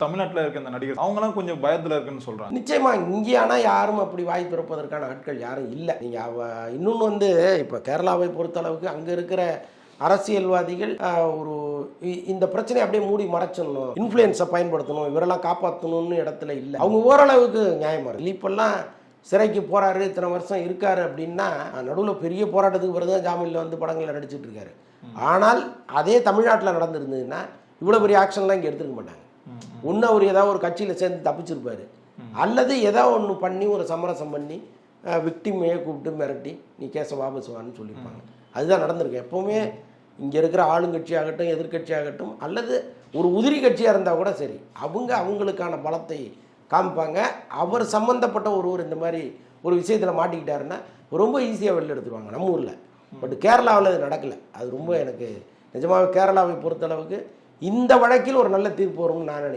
தமிழ்நாட்டில் இருக்க இந்த நடிகர் அவங்களாம் கொஞ்சம் பயத்தில் இருக்குன்னு சொல்கிறாங்க. நிச்சயமா இங்கே ஆனால் யாரும் அப்படி வாய் திறப்பதற்கான ஆட்கள் யாரும் இல்லை. நீங்கள் இன்னொன்று வந்து இப்போ கேரளாவை பொறுத்தளவுக்கு அங்கே இருக்கிற அரசியல்வாதிகள் ஒரு இந்த பிரச்சனையை அப்படியே மூடி மறைச்சிடணும், இன்ஃப்ளூயன்ஸை பயன்படுத்தணும், இவரெல்லாம் காப்பாற்றணும்னு இடத்துல இல்லை. அவங்க ஓரளவுக்கு நியாயமாக இருக்கு. இப்பெல்லாம் சிறைக்கு போகிறாரு, இத்தனை வருஷம் இருக்காரு அப்படின்னா நடுவில் பெரிய போராட்டத்துக்கு பிறகு தான் ஜாமீனில் வந்து படங்களில் நடிச்சிட்டு இருக்காரு. ஆனால் அதே தமிழ்நாட்டில் நடந்திருந்ததுன்னா இவ்வளோ பெரிய ஆக்ஷன்லாம் இங்கே எடுத்துருக்க மாட்டாங்க. ஒன்று அவர் ஏதாவது ஒரு கட்சியில் சேர்ந்து தப்பிச்சிருப்பார், அல்லது ஏதாவது ஒன்று பண்ணி ஒரு சமரசம் பண்ணி விக்டிமையை கூப்பிட்டு மிரட்டி நீ கேஸை வாபஸ் வான்னு சொல்லியிருப்பாங்க. அதுதான் நடந்திருக்கு. எப்போவுமே இங்கே இருக்கிற ஆளுங்கட்சியாகட்டும் எதிர்கட்சியாகட்டும் அல்லது ஒரு உதிரி கட்சியாக இருந்தால் கூட சரி, அவங்களுக்கான பலத்தை காமிப்பாங்க. அவர் சம்மந்தப்பட்ட ஒருவர் இந்த மாதிரி ஒரு விஷயத்தில் மாட்டிக்கிட்டாருன்னா ரொம்ப ஈஸியாக வெளில எடுத்துருவாங்க நம்ம ஊரில். பட் கேரளாவில் அது நடக்கலை. அது ரொம்ப எனக்கு நிஜமாக கேரளாவை பொறுத்தளவுக்கு இந்த வழக்கில் ஒரு நல்ல தீர்ப்பு வரும்னு நான் நினைக்கிறேன்.